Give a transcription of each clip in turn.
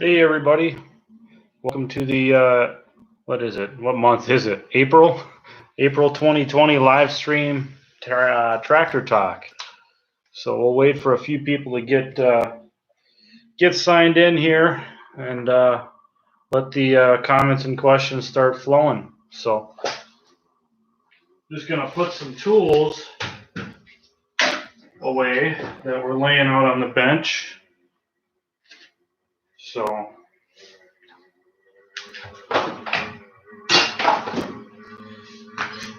Hey everybody, welcome to the what is it? What month is it? April 2020 live stream tractor talk. So we'll wait for a few people to get signed in here and let the comments and questions start flowing. So just gonna put some tools away that we're laying out on the bench. So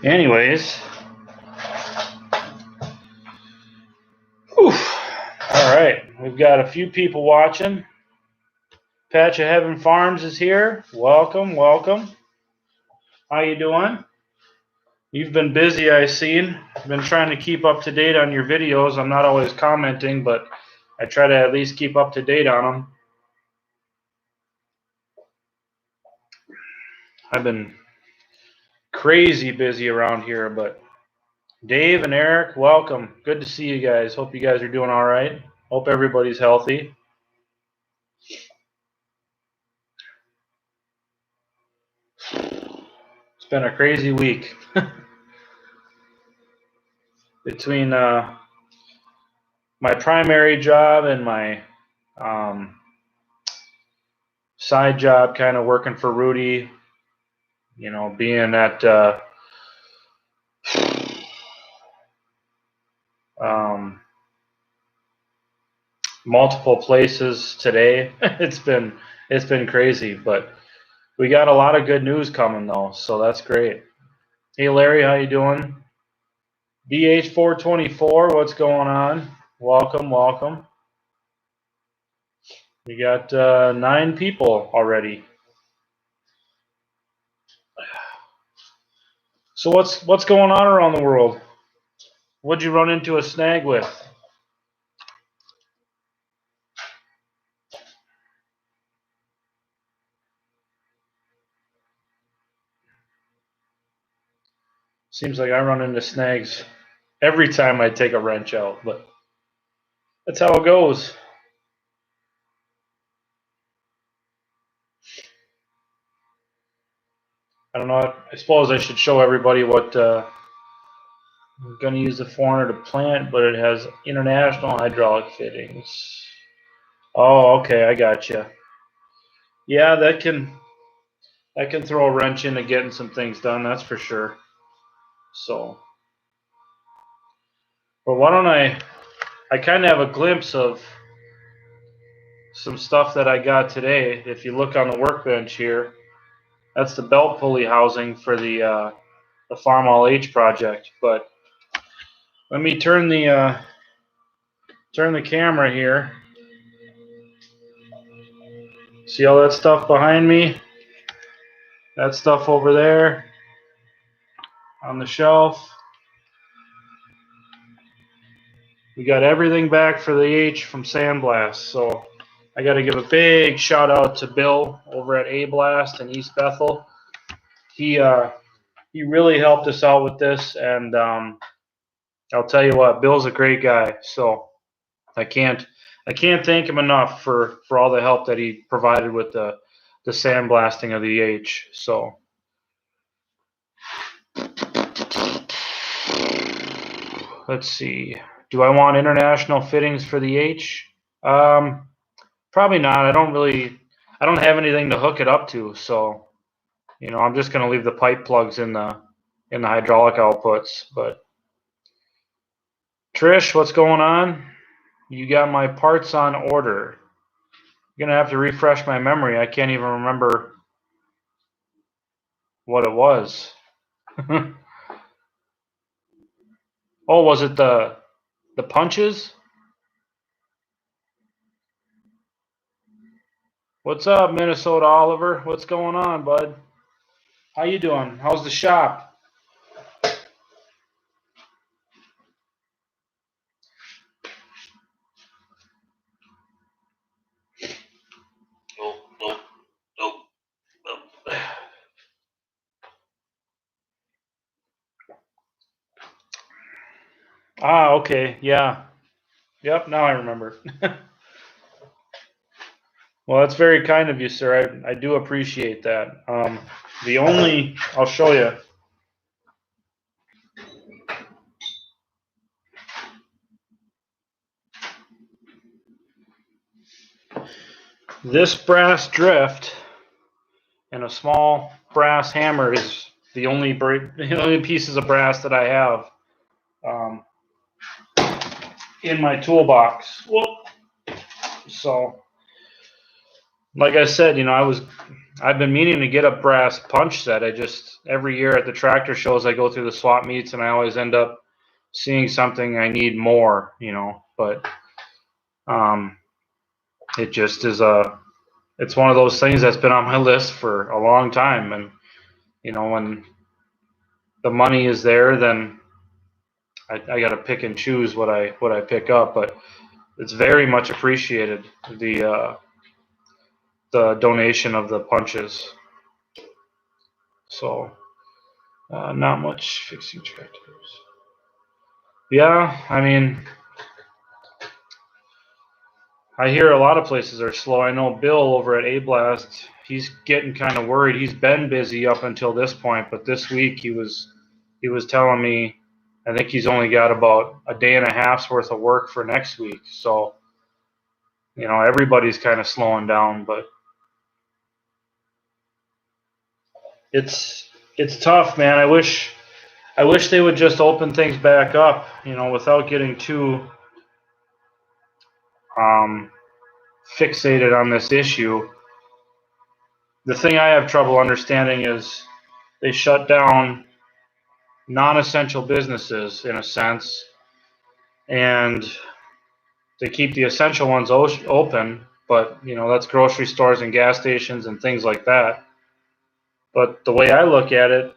anyways, whew. All right, we've got a few people watching. Patch of Heaven Farms is here. Welcome, welcome. How you doing? You've been busy, I've seen. I've been trying to keep up to date on your videos. I'm not always commenting, but I try to at least keep up to date on them. I've been crazy busy around here, but Dave and Eric, welcome. Good to see you guys. Hope you guys are doing all right. Hope everybody's healthy. It's been a crazy week. Between my primary job and my side job, kind of working for Rudy, being at multiple places today. It's been crazy, but we got a lot of good news coming though, so that's great. Hey Larry, how you doing? BH424, what's going on? Welcome, welcome. We got 9 people already. So what's going on around the world? What'd you run into a snag with? Seems like I run into snags every time I take a wrench out, but that's how it goes. I don't know. I suppose I should show everybody what I'm going to use the 400 to plant, but it has international hydraulic fittings. Oh, okay, I got you. Yeah, that can throw a wrench into getting some things done. That's for sure. So, but why don't I kind of have a glimpse of some stuff that I got today. If you look on the workbench here, that's the belt pulley housing for the Farm All H project. But let me turn the camera here. See all that stuff behind me? That stuff over there on the shelf. We got everything back for the H from Sandblast. So I got to give a big shout out to Bill over at A-Blast in East Bethel. He really helped us out with this, and I'll tell you what, Bill's a great guy. So I can't thank him enough for all the help that he provided with the sandblasting of the H. So let's see. Do I want international fittings for the H? Probably not. I don't have anything to hook it up to, so I'm just gonna leave the pipe plugs in the hydraulic outputs. But Trish, what's going on? You got my parts on order. You're gonna have to refresh my memory. I can't even remember what it was. Oh, was it the punches? What's up, Minnesota Oliver? What's going on, bud? How you doing? How's the shop? Ah, okay, yeah. Yep, now I remember. Well, that's very kind of you, sir. I do appreciate that. I'll show you. This brass drift and a small brass hammer is the only pieces of brass that I have um, in my toolbox. Whoop. So, like I said, I've been meaning to get a brass punch set. I just every year at the tractor shows I go through the swap meets and I always end up seeing something I need more, but um, it just is it's one of those things that's been on my list for a long time, and when the money is there, then I got to pick and choose what I pick up, but it's very much appreciated, the donation of the punches. So not much fixing tractors. Yeah, I mean, I hear a lot of places are slow. I know Bill over at A-Blast, he's getting kind of worried. He's been busy up until this point, but this week he was telling me I think he's only got about a day and a half's worth of work for next week. So, everybody's kind of slowing down, but it's tough, man. I wish they would just open things back up, without getting too um, fixated on this issue. The thing I have trouble understanding is they shut down non-essential businesses in a sense, and they keep the essential ones open. But that's grocery stores and gas stations and things like that. But the way I look at it,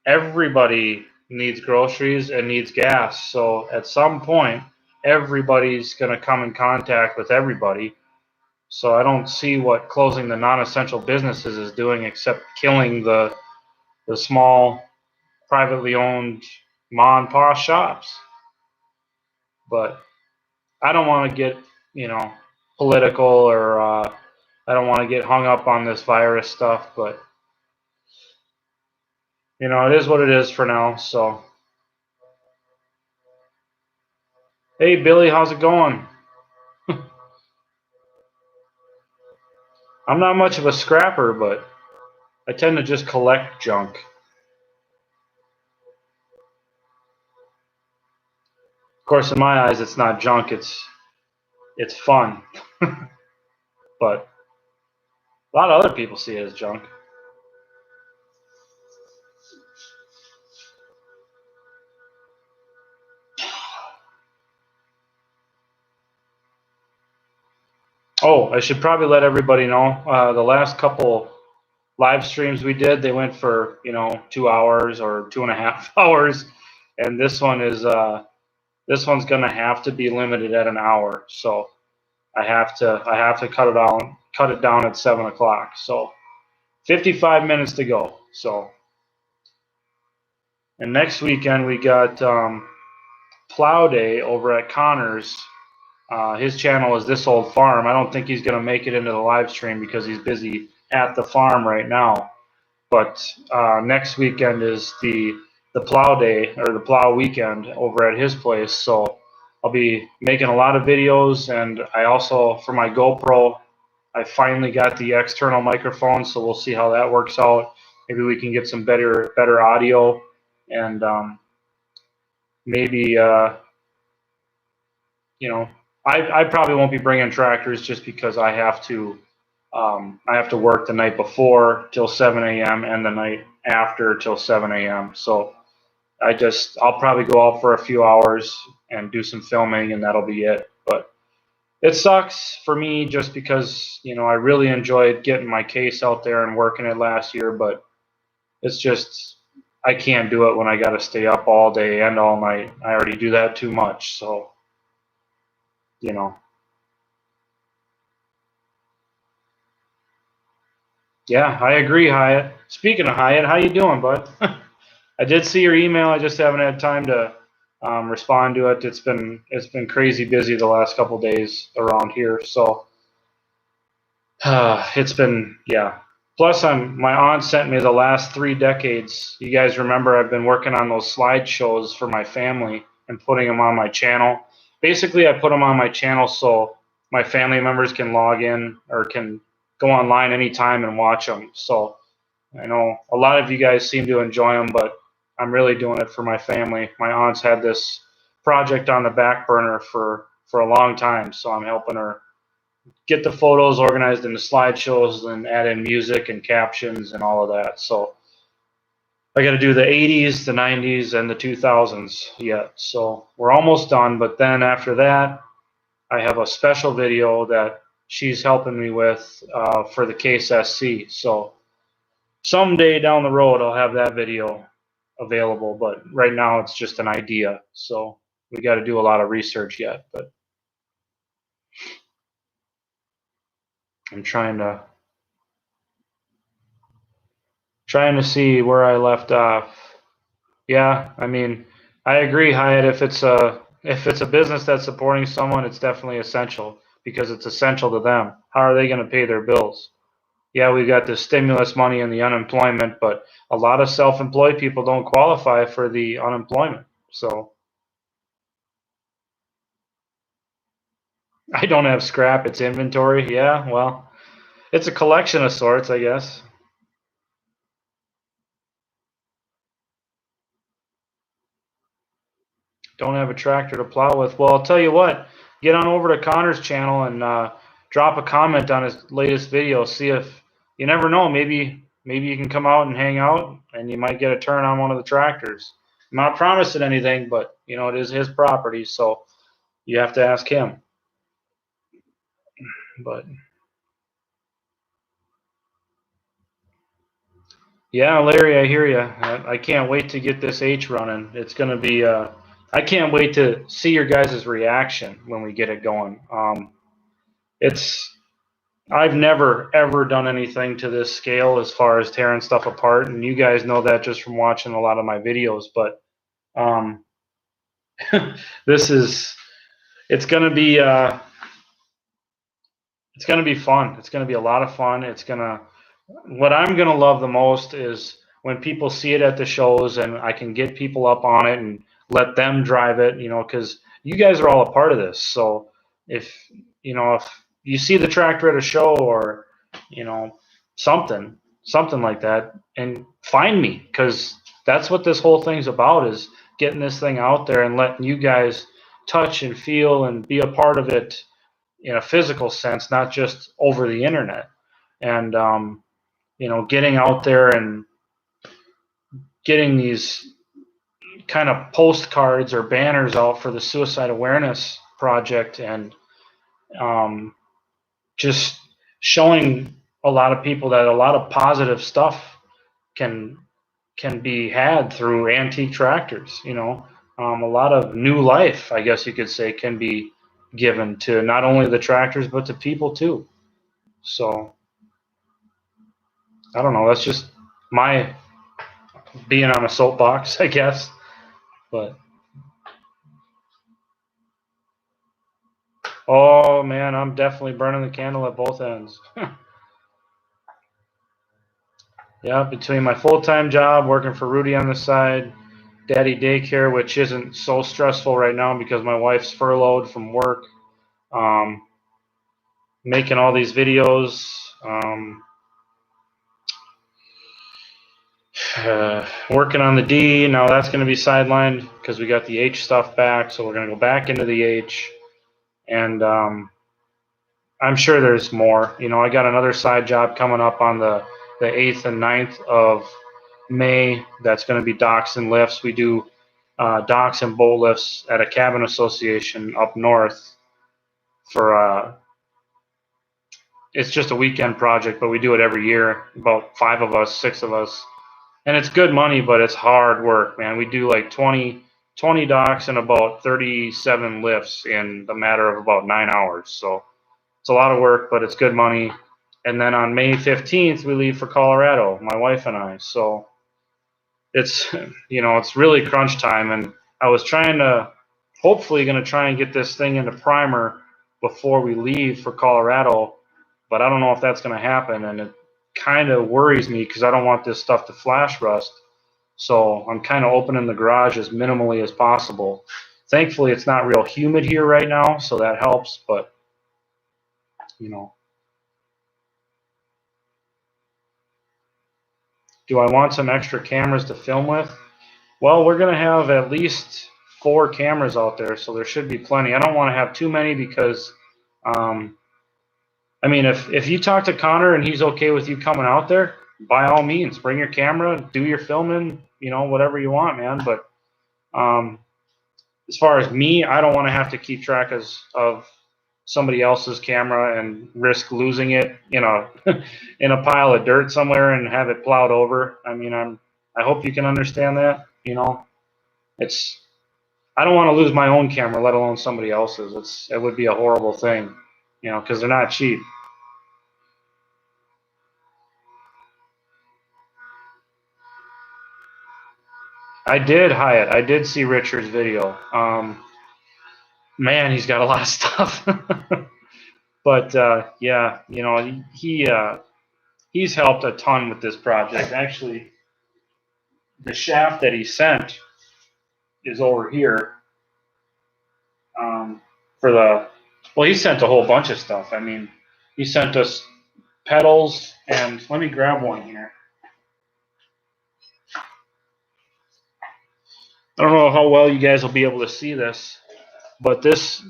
everybody needs groceries and needs gas. So at some point, everybody's going to come in contact with everybody. So I don't see what closing the non-essential businesses is doing except killing the small privately owned mom and pop shops. But I don't want to get, political, or I don't want to get hung up on this virus stuff, but it is what it is for now. So, hey Billy, how's it going? I'm not much of a scrapper, but I tend to just collect junk. Of course, in my eyes, it's not junk. It's fun, but a lot of other people see it as junk. Oh, I should probably let everybody know. The last couple live streams we did, they went for 2 hours or 2.5 hours, and this one's gonna have to be limited at an hour. So I have to cut it down at 7 o'clock. So 55 minutes to go. So, and next weekend we got Plow Day over at Connor's. His channel is This Old Farm. I don't think he's going to make it into the live stream because he's busy at the farm right now. But next weekend is the Plow Day, or the Plow Weekend, over at his place. So I'll be making a lot of videos, and I also, for my GoPro, I finally got the external microphone, so we'll see how that works out. Maybe we can get some better audio, and maybe you know, I probably won't be bringing tractors just because I have to work the night before till 7 a.m. and the night after till 7 a.m. So I'll probably go out for a few hours and do some filming, and that'll be it. But it sucks for me just because I really enjoyed getting my case out there and working it last year, but it's just I can't do it when I got to stay up all day and all night. I already do that too much, so you know. Yeah, I agree, Hyatt. Speaking of Hyatt, how you doing, bud? I did see your email. I just haven't had time to respond to it. It's been crazy busy the last couple days around here. So It's been, yeah. Plus, my aunt sent me the last 3 decades. You guys remember I've been working on those slideshows for my family and putting them on my channel. Basically, I put them on my channel so my family members can log in or can go online anytime and watch them. So I know a lot of you guys seem to enjoy them, but I'm really doing it for my family. My aunt's had this project on the back burner for a long time, so I'm helping her get the photos organized into slideshows and add in music and captions and all of that. So I got to do the 80s, the 90s, and the 2000s yet. So we're almost done, but then after that, I have a special video that she's helping me with for the Case SC. So someday down the road, I'll have that video available, but right now it's just an idea. So we got to do a lot of research yet, but I'm trying to see where I left off. Yeah, I mean, I agree, Hyatt. If it's a business that's supporting someone, it's definitely essential because it's essential to them. How are they going to pay their bills? Yeah, we got the stimulus money and the unemployment, but a lot of self-employed people don't qualify for the unemployment. So I don't have scrap, it's inventory. Yeah, well, it's a collection of sorts, I guess. Don't have a tractor to plow with. Well, I'll tell you what, get on over to Connor's channel and drop a comment on his latest video. See if you never know, maybe you can come out and hang out, and you might get a turn on one of the tractors. I'm not promising anything, but it is his property, so you have to ask him. But yeah, Larry, I hear you. I can't wait to get this H running. It's gonna be. I can't wait to see your guys' reaction when we get it going. It's I've never ever done anything to this scale as far as tearing stuff apart, and you guys know that just from watching a lot of my videos. But um, this is it's gonna be fun. It's gonna be a lot of fun. What I'm gonna love the most is when people see it at the shows and I can get people up on it and let them drive it. Because you guys are all a part of this. So if if you see the tractor at a show or you know something like that, and find me because that's what this whole thing's about is getting this thing out there and letting you guys touch and feel and be a part of it in a physical sense, not just over the internet. And getting out there and getting these kind of postcards or banners out for the suicide awareness project, and um, just showing a lot of people that a lot of positive stuff can can be had through antique tractors. A lot of new life, I guess you could say, can be given to not only the tractors but to people too. So I don't know. That's just my being on a soapbox, I guess. But oh man, I'm definitely burning the candle at both ends. Yeah, between my full-time job, working for Rudy on the side, daddy daycare, which isn't so stressful right now because my wife's furloughed from work, um, making all these videos, working on the D. Now that's going to be sidelined because we got the H stuff back, so we're going to go back into the H. And I'm sure there's more. I got another side job coming up on the 8th and 9th of May. That's going to be docks and lifts. We do docks and boat lifts at a cabin association up north for it's just a weekend project, but we do it every year. About 5 of us, 6 of us, and it's good money, but it's hard work, man. We do like 20 docks and about 37 lifts in the matter of about 9 hours. So it's a lot of work, but it's good money. And then on May 15th, we leave for Colorado, my wife and I. So it's, it's really crunch time. And I was hopefully going to try and get this thing into primer before we leave for Colorado. but I don't know if that's going to happen, and it kind of worries me because I don't want this stuff to flash rust. So I'm kind of opening the garage as minimally as possible. Thankfully, it's not real humid here right now, so that helps, but you know. Do I want some extra cameras to film with? Well, we're going to have at least 4 cameras out there, so there should be plenty. I don't want to have too many because, I mean, if you talk to Connor and he's okay with you coming out there, by all means, bring your camera, do your filming, you know, whatever you want, man. But as far as me, I don't want to have to keep track of somebody else's camera and risk losing it in a in a pile of dirt somewhere and have it plowed over. I mean, I hope you can understand that. You know, it's I don't want to lose my own camera, let alone somebody else's. It would be a horrible thing, you know, because they're not cheap. I did, Hyatt. I did see Richard's video. Man, he's got a lot of stuff. But yeah, you know, he's helped a ton with this project. Actually, the shaft that he sent is over here. For the well, he sent a whole bunch of stuff. I mean, he sent us pedals, and let me grab one here. I don't know how well you guys will be able to see this, but this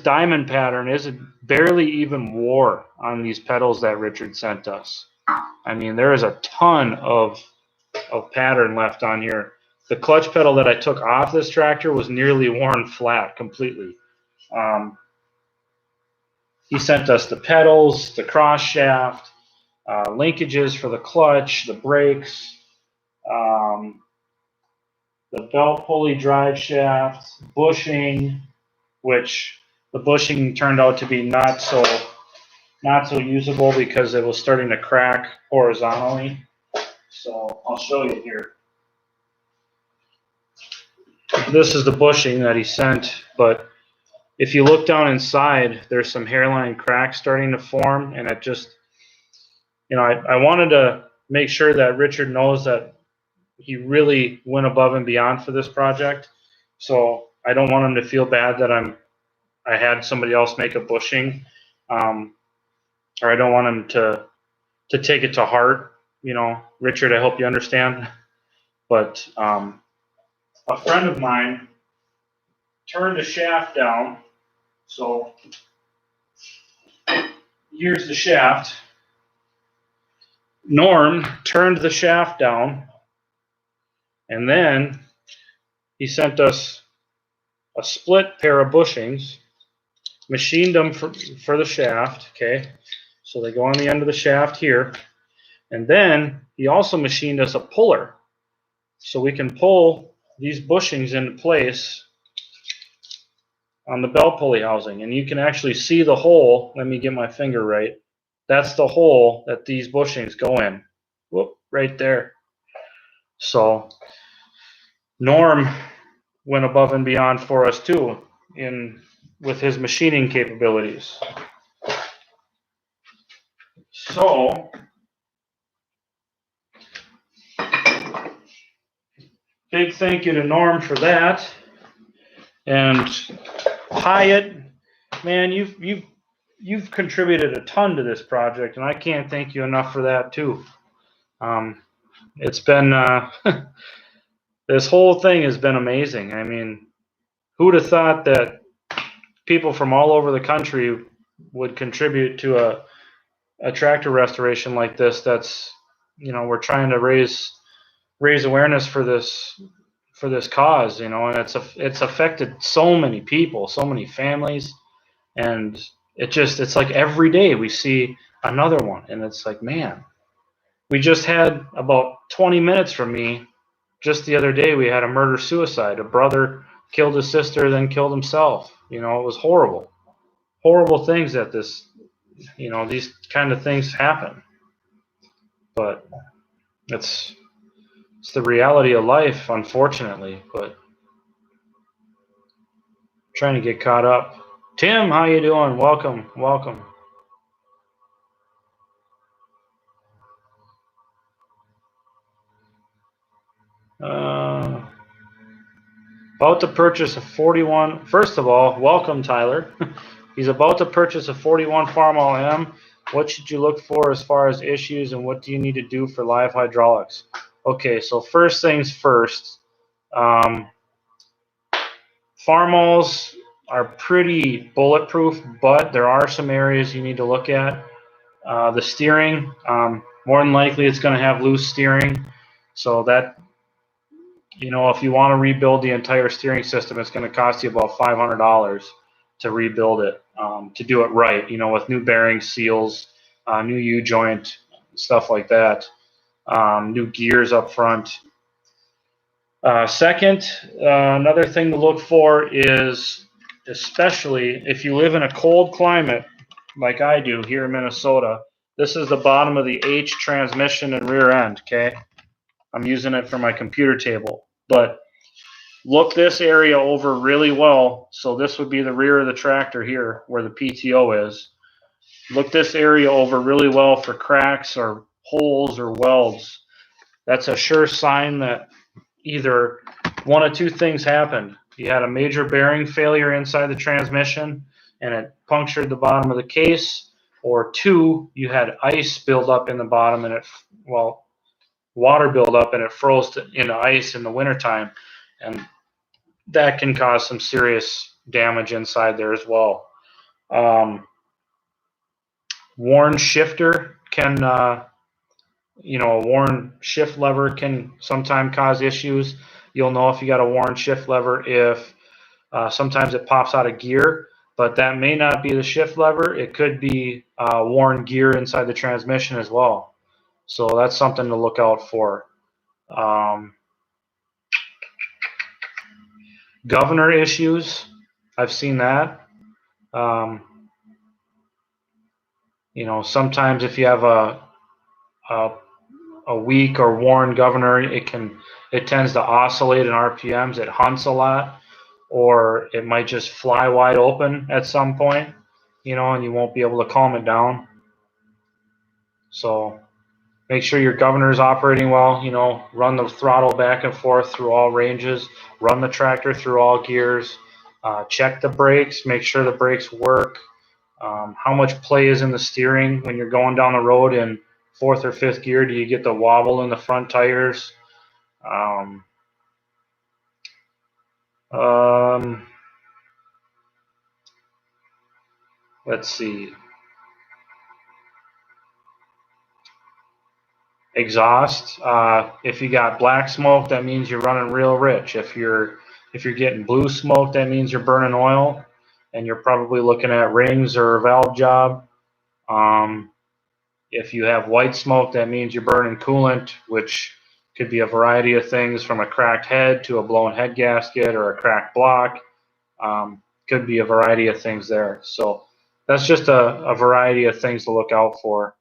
diamond pattern isn't barely even wore on these pedals that Richard sent us. I mean, there is a ton of pattern left on here. The clutch pedal that I took off this tractor was nearly worn flat completely. He sent us the pedals, the cross shaft, linkages for the clutch, the brakes, the belt pulley drive shaft, bushing, which the bushing turned out to be not so usable because it was starting to crack horizontally. So I'll show you here. This is the bushing that he sent, but if you look down inside, there's some hairline cracks starting to form, and it just, you know, I wanted to make sure that Richard knows that he really went above and beyond for this project. So I don't want him to feel bad that I had somebody else make a bushing, or I don't want him to take it to heart. You know, Richard, I hope you understand. But a friend of mine turned the shaft down. So here's the shaft. Norm turned the shaft down, and then he sent us a split pair of bushings, machined them for the shaft, okay? So they go on the end of the shaft here. And then he also machined us a puller, so we can pull these bushings into place on the belt pulley housing. And you can actually see the hole. Let me get my finger right. That's the hole that these bushings go in. Whoop, right there. So Norm went above and beyond for us too with his machining capabilities. So big thank you to Norm for that. And Hyatt, man, you've contributed a ton to this project, and I can't thank you enough for that too. It's been this whole thing has been amazing. I mean, who'd have thought that people from all over the country would contribute to a tractor restoration like this? That's, you know, we're trying to raise awareness for this cause, you know, and it's affected so many people, so many families, and it's like every day we see another one, and it's like, man, we just had about 20 minutes from me just the other day. We had a murder suicide. A brother killed his sister, then killed himself. You know, it was horrible things that this, you know, these kind of things happen, but it's the reality of life, unfortunately. But trying to get caught up. Tim, how you doing? Welcome. About to purchase a 41. First of all, welcome, Tyler. He's about to purchase a 41 Farmall M. What should you look for as far as issues, and what do you need to do for live hydraulics? Okay, so first things first. Farmalls are pretty bulletproof, but there are some areas you need to look at. The steering, more than likely it's going to have loose steering. So that, if you want to rebuild the entire steering system, it's going to cost you about $500 to rebuild it, to do it right, with new bearings, seals, new U-joint, stuff like that, new gears up front. Second, another thing to look for is, especially if you live in a cold climate like I do here in Minnesota, this is the bottom of the H transmission and rear end, okay? I'm using it for my computer table. But look this area over really well. So this would be the rear of the tractor here where the PTO is. Look this area over really well for cracks or holes or welds. That's a sure sign that either one of two things happened. You had a major bearing failure inside the transmission and it punctured the bottom of the case, or two, you had ice build up in the bottom and water build up and it froze into ice in the wintertime, and that can cause some serious damage inside there as well. Worn shifter can, a worn shift lever can sometimes cause issues. You'll know if you got a worn shift lever if sometimes it pops out of gear, but that may not be the shift lever. It could be worn gear inside the transmission as well. So that's something to look out for. Governor issues, I've seen that. Sometimes if you have a weak or worn governor, it tends to oscillate in RPMs. It hunts a lot, or it might just fly wide open at some point, and you won't be able to calm it down. So make sure your governor is operating well. Run the throttle back and forth through all ranges. Run the tractor through all gears. Check the brakes. Make sure the brakes work. How much play is in the steering when you're going down the road in fourth or fifth gear? Do you get the wobble in the front tires? Let's see. Exhaust. If you got black smoke, that means you're running real rich. If you're getting blue smoke, that means you're burning oil, and you're probably looking at rings or a valve job. If you have white smoke, that means you're burning coolant, which could be a variety of things, from a cracked head to a blown head gasket or a cracked block. Could be a variety of things there. So that's just a variety of things to look out for.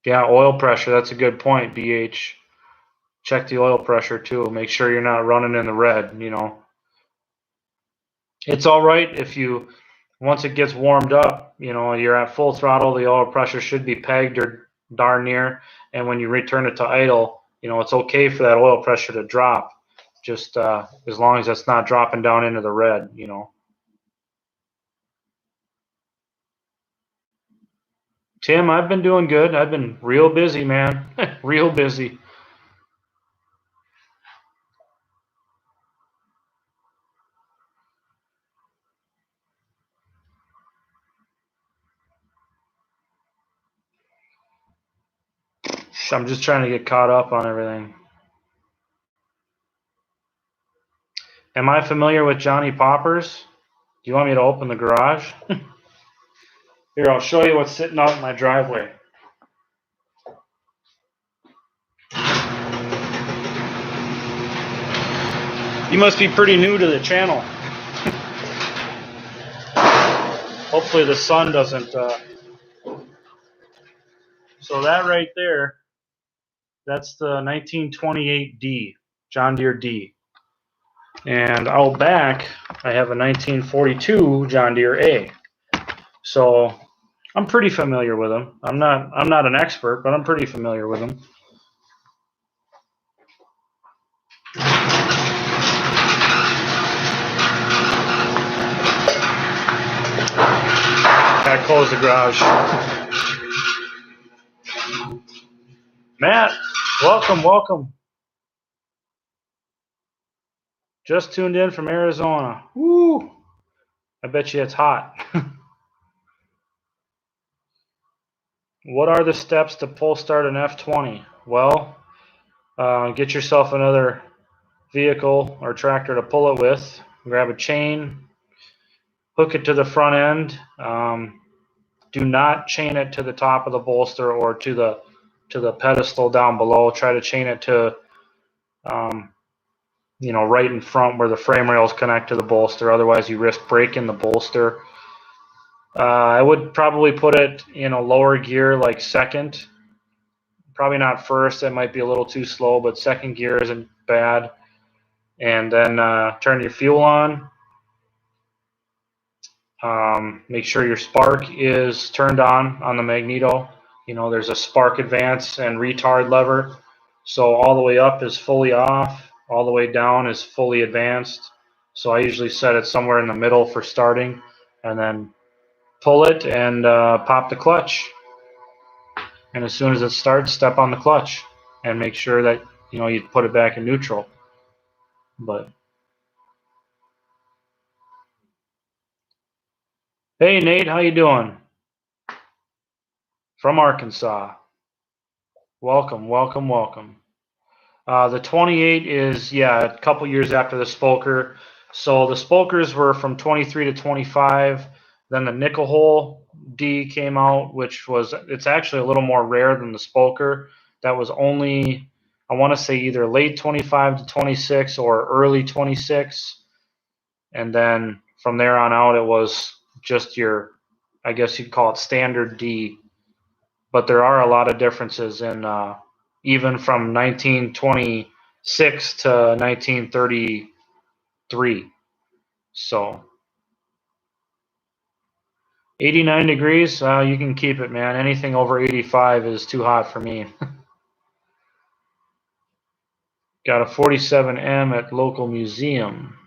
Yeah, oil pressure, that's a good point, BH. Check the oil pressure too. Make sure you're not running in the red, It's all right if once it gets warmed up, you're at full throttle, the oil pressure should be pegged or darn near, and when you return it to idle, it's okay for that oil pressure to drop, just as long as it's not dropping down into the red, Tim, I've been doing good. I've been real busy, man. Real busy. I'm just trying to get caught up on everything. Am I familiar with Johnny Poppers? Do you want me to open the garage? Here, I'll show you what's sitting out in my driveway. You must be pretty new to the channel. Hopefully the sun doesn't... So that right there, that's the 1928 D, John Deere D. And out back, I have a 1942 John Deere A. So I'm pretty familiar with them. I'm not an expert, but I'm pretty familiar with them. Gotta close the garage. Matt, welcome, welcome. Just tuned in from Arizona. Woo! I bet you it's hot. What are the steps to pull start an F20? Well, get yourself another vehicle or tractor to pull it with. Grab a chain, hook it to the front end. Do not chain it to the top of the bolster or to the pedestal down below. Try to chain it to right in front where the frame rails connect to the bolster. Otherwise, you risk breaking the bolster. I would probably put it in a lower gear, like second. Probably not first. That might be a little too slow, but second gear isn't bad. And then turn your fuel on. Make sure your spark is turned on the magneto. There's a spark advance and retard lever. So all the way up is fully off. All the way down is fully advanced. So I usually set it somewhere in the middle for starting, and then pull it and pop the clutch. And as soon as it starts, step on the clutch and make sure that you put it back in neutral. But hey, Nate, how you doing? From Arkansas. Welcome, welcome, welcome. The 28 is, a couple years after the Spoker. So the Spokers were from 23 to 25. Then the nickel hole D came out, it's actually a little more rare than the Spoker. That was only, I want to say, either late 25 to 26 or early 26. And then from there on out, it was just your, I guess you'd call it standard D. But there are a lot of differences in even from 1926 to 1933. So 89 degrees, you can keep it, man. Anything over 85 is too hot for me. Got a 47M at local museum.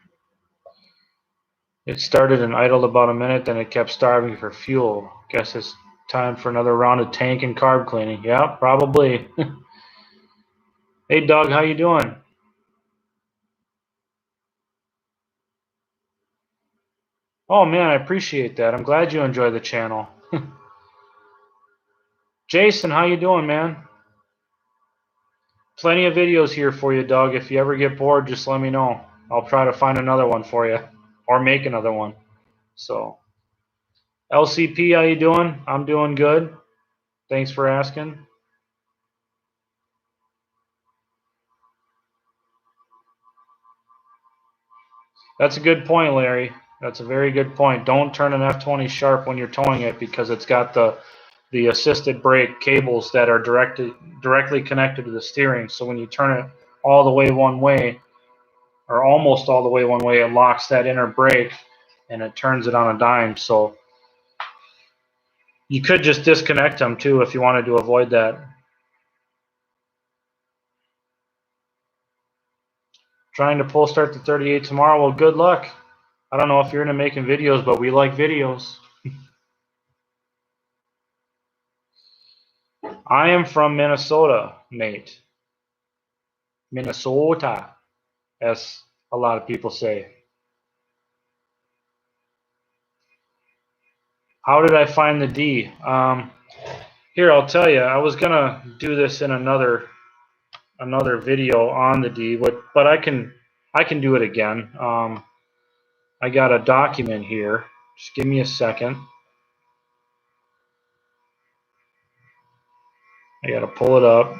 It started and idled about a minute, then it kept starving for fuel. Guess it's time for another round of tank and carb cleaning. Yeah, probably. Hey, Doug, how you doing? Oh, man, I appreciate that. I'm glad you enjoy the channel. Jason, how you doing, man? Plenty of videos here for you, Doug. If you ever get bored, just let me know. I'll try to find another one for you or make another one. So, LCP, how you doing? I'm doing good. Thanks for asking. That's a good point, Larry. That's a very good point. Don't turn an F20 sharp when you're towing it because it's got the assisted brake cables that are directly connected to the steering. So when you turn it all the way one way, or almost all the way one way, it locks that inner brake and it turns it on a dime. So you could just disconnect them too if you wanted to avoid that. Trying to pull start the 38 tomorrow. Well, good luck. I don't know if you're into making videos, but we like videos. I am from Minnesota, Nate. Minnesota, as a lot of people say. How did I find the D? Here, I'll tell you. I was gonna do this in another video on the D, but I can do it again. I got a document here. Just give me a second. I got to pull it up.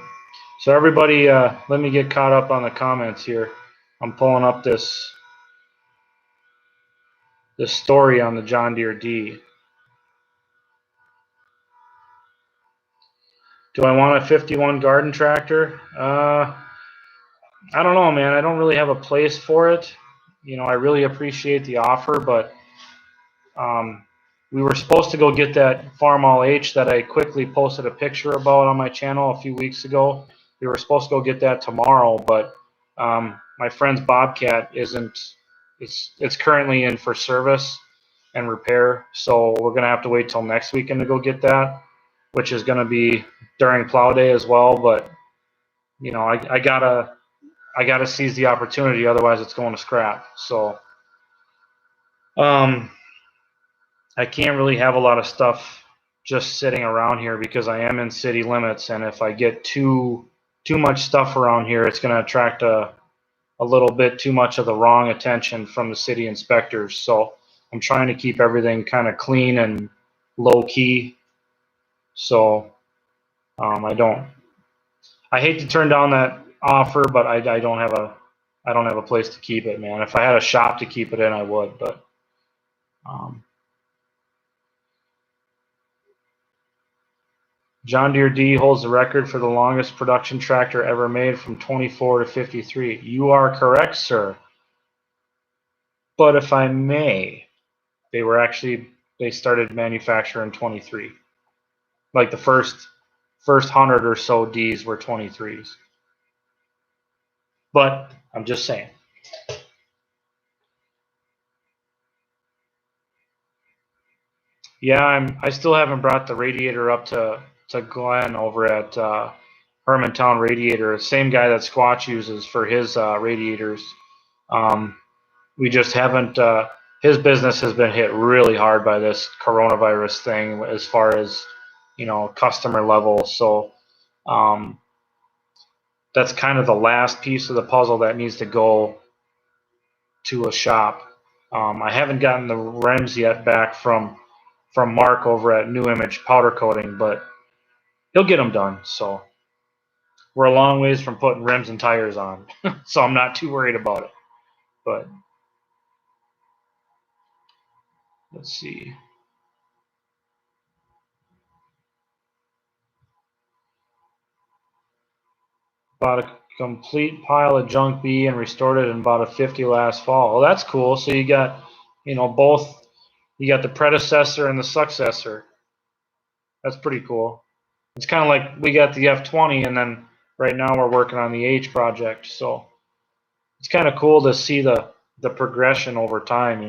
So everybody, let me get caught up on the comments here. I'm pulling up this story on the John Deere D. Do I want a 51 garden tractor? I don't know, man. I don't really have a place for it. I really appreciate the offer, but we were supposed to go get that Farmall H that I quickly posted a picture about on my channel a few weeks ago. We were supposed to go get that tomorrow, but my friend's Bobcat isn't. It's currently in for service and repair, so we're gonna have to wait till next weekend to go get that, which is gonna be during plow day as well. But you know, I gotta seize the opportunity, otherwise it's going to scrap. So I can't really have a lot of stuff just sitting around here because I am in city limits, and if I get too much stuff around here, it's going to attract a little bit too much of the wrong attention from the city inspectors. So I'm trying to keep everything kind of clean and low key. So I hate to turn down that offer, but I don't have a place to keep it, man. If I had a shop to keep it in, I would, but John Deere D holds the record for the longest production tractor ever made from 24 to 53. You are correct, sir. But if I may, they started manufacturing 23. Like the first 100 or so Ds were 23s. But I'm just saying. Yeah, I still haven't brought the radiator up to Glenn over at Hermantown Radiator, same guy that Squatch uses for his radiators. We just haven't. His business has been hit really hard by this coronavirus thing, as far as customer level. So that's kind of the last piece of the puzzle that needs to go to a shop. I haven't gotten the rims yet back from Mark over at New Image Powder Coating, but he'll get them done. So we're a long ways from putting rims and tires on, so I'm not too worried about it. But let's see. Bought a complete pile of junk B and restored it in about a 50 last fall. Well, that's cool. So you got, both. You got the predecessor and the successor. That's pretty cool. It's kind of like we got the F20, and then right now we're working on the H project. So it's kind of cool to see the progression over time,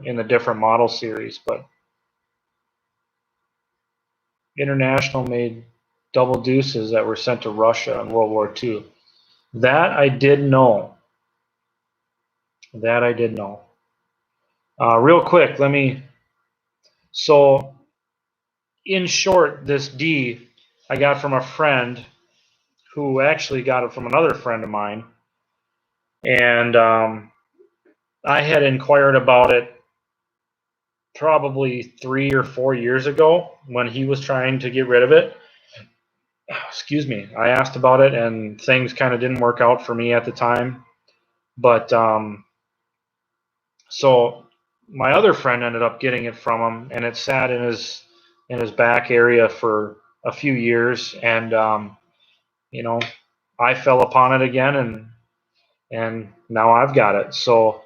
in the different model series. But International made double deuces that were sent to Russia in World War II. That I did know. That I did know. Real quick, so in short, this D I got from a friend who actually got it from another friend of mine. And I had inquired about it probably 3 or 4 years ago when he was trying to get rid of it. Excuse me. I asked about it, and things kind of didn't work out for me at the time. But so my other friend ended up getting it from him, and it sat in his back area for a few years, and I fell upon it again, and now I've got it. So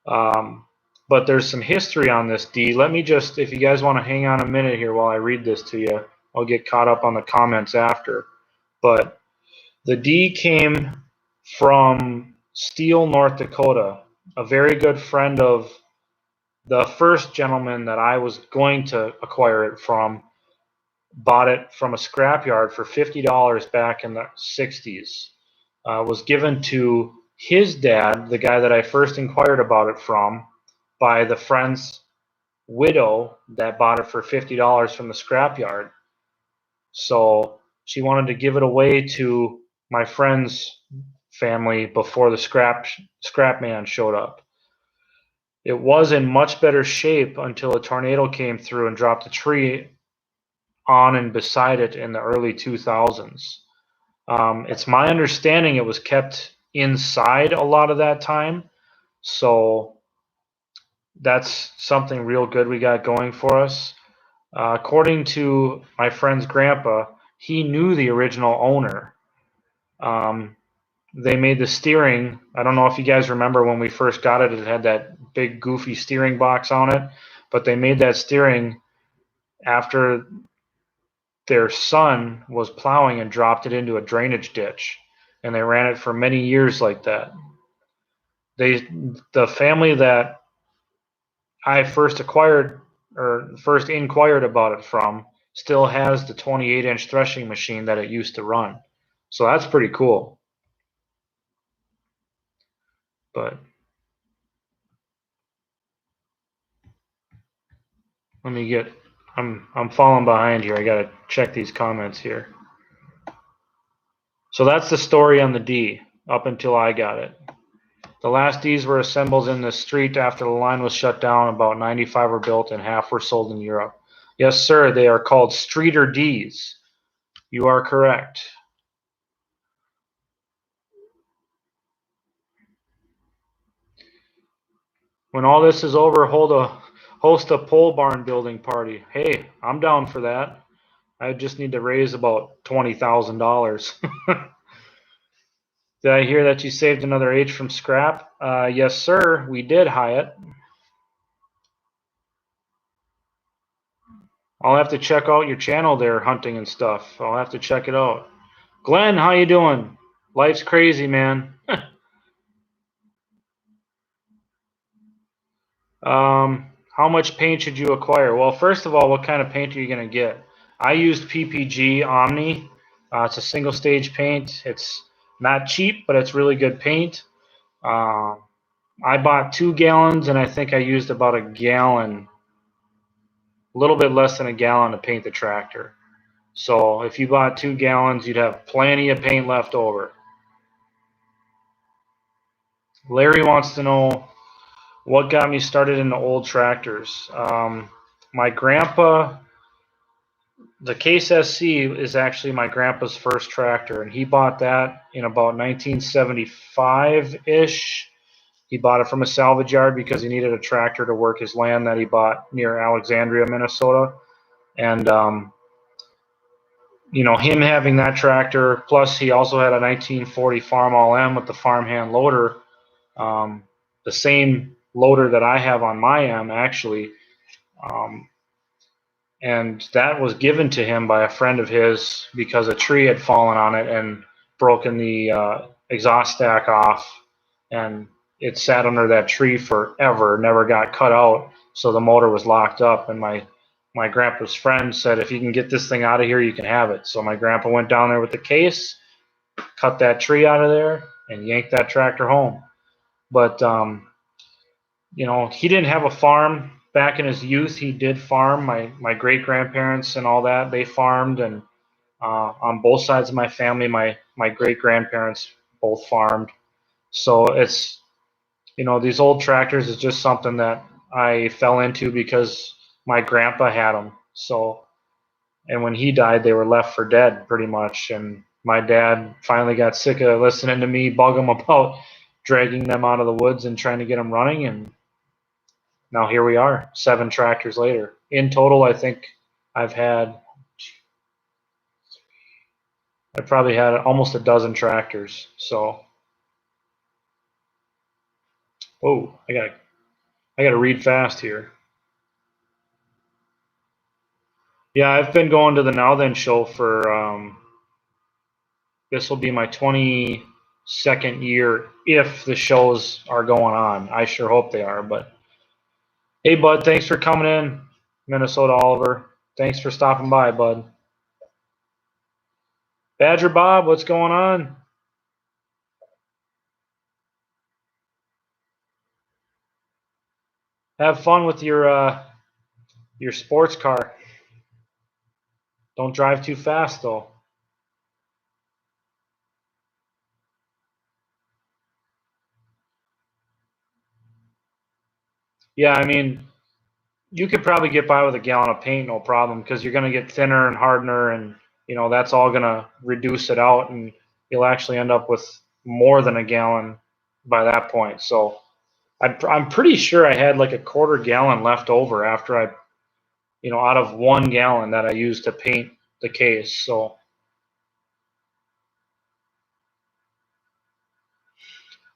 but there's some history on this D. Let me just, if you guys want to hang on a minute here while I read this to you, I'll get caught up on the comments after. But the D came from Steele, North Dakota. A very good friend of the first gentleman that I was going to acquire it from bought it from a scrapyard for $50 back in the 60s. Was given to his dad, the guy that I first inquired about it from, by the friend's widow that bought it for $50 from the scrapyard. So she wanted to give it away to my friend's family before the scrap man showed up. It was in much better shape until a tornado came through and dropped a tree on and beside it in the early 2000s. It's my understanding it was kept inside a lot of that time. So that's something real good we got going for us. According to my friend's grandpa, he knew the original owner. They made the steering. I don't know if you guys remember when we first got it, it had that big goofy steering box on it, but they made that steering after their son was plowing and dropped it into a drainage ditch, and they ran it for many years like that. The family that I first acquired or first inquired about it from still has the 28-inch threshing machine that it used to run. So that's pretty cool. But let me get I'm falling behind here. I got to check these comments here. So that's the story on the D up until I got it. The last Ds were assembled in the street after the line was shut down. About 95 were built and half were sold in Europe. Yes, sir, they are called Streeter Ds. You are correct. When all this is over, host a pole barn building party. Hey, I'm down for that. I just need to raise about $20,000. Did I hear that you saved another H from scrap? Yes, sir, we did, Hyatt. I'll have to check out your channel there, hunting and stuff. I'll have to check it out. Glenn, how you doing? Life's crazy, man. How much paint should you acquire? Well, first of all, what kind of paint are you going to get? I used PPG Omni. It's a single stage paint. It's not cheap, but it's really good paint. I bought 2 gallons, and I think I used about a gallon, a little bit less than a gallon to paint the tractor. So if you bought 2 gallons, you'd have plenty of paint left over. Larry wants to know what got me started in the old tractors. My grandpa, the Case SC is actually my grandpa's first tractor, and he bought that in about 1975-ish. He bought it from a salvage yard because he needed a tractor to work his land that he bought near Alexandria, Minnesota. And you know, him having that tractor, plus he also had a 1940 Farmall M with the farmhand loader, the same loader that I have on my M, actually. And that was given to him by a friend of his because a tree had fallen on it and broken the exhaust stack off, and it sat under that tree forever, never got cut out, so the motor was locked up. And my grandpa's friend said, if you can get this thing out of here, you can have it. So my grandpa went down there with the case, cut that tree out of there, and yanked that tractor home. But you know, he didn't have a farm back in his youth. He did farm. My great grandparents and all that, they farmed, and on both sides of my family, my great grandparents both farmed. So it's, you know, these old tractors is just something that I fell into because my grandpa had them. So, and when he died, they were left for dead pretty much. And my dad finally got sick of listening to me bug him about dragging them out of the woods and trying to get them running. And now here we are, 7 tractors later. In total, I think I've probably had almost a dozen tractors. So, oh, I gotta read fast here. Yeah, I've been going to the Now Then show for this will be my 22nd year if the shows are going on. I sure hope they are. But hey, bud, thanks for coming in, Minnesota Oliver. Thanks for stopping by, bud. Badger Bob, what's going on? Have fun with your sports car. Don't drive too fast, though. Yeah, I mean, you could probably get by with a gallon of paint, no problem, because you're going to get thinner and hardener, and you know that's all going to reduce it out, and you'll actually end up with more than a gallon by that point. So I'm pretty sure I had like a quarter gallon left over after I, you know, out of 1 gallon that I used to paint the case. So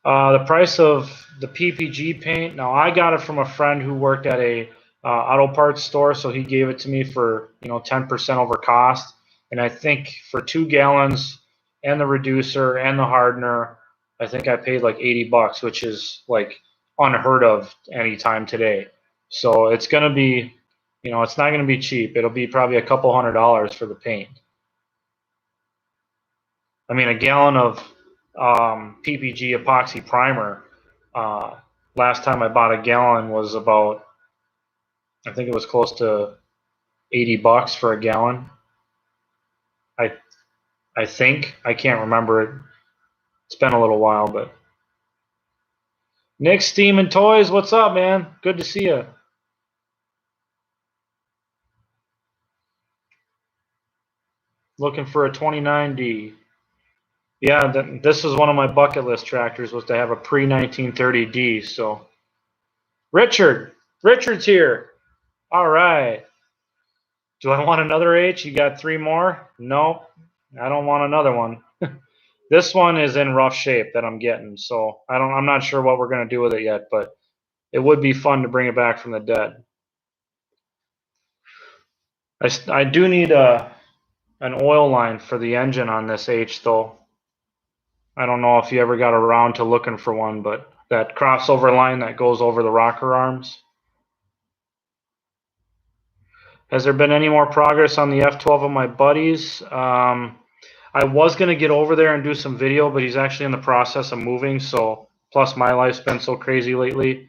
the price of the PPG paint. Now I got it from a friend who worked at a auto parts store, so he gave it to me for 10% over cost. And I think for 2 gallons and the reducer and the hardener, I think I paid like $80, which is like unheard of any time today. So it's gonna be, it's not gonna be cheap. It'll be probably a couple $100 for the paint. I mean, a gallon of PPG epoxy primer. Last time I bought a gallon was about, I think it was close to $80 for a gallon. I I think I can't remember it. It's been a little while, but Nick Steam and Toys, what's up, man? Good to see you. Looking for a 29D. Yeah, this is one of my bucket list tractors, was to have a pre-1930D. So Richard's here. All right. Do I want another H? You got 3 more? No, I don't want another one. This one is in rough shape that I'm getting, so I'm not sure what we're gonna do with it yet, but it would be fun to bring it back from the dead. I do need an oil line for the engine on this H, though. I don't know if you ever got around to looking for one, but that crossover line that goes over the rocker arms. Has there been any more progress on the F12 of my buddies? I was going to get over there and do some video, but he's actually in the process of moving, so plus my life's been so crazy lately.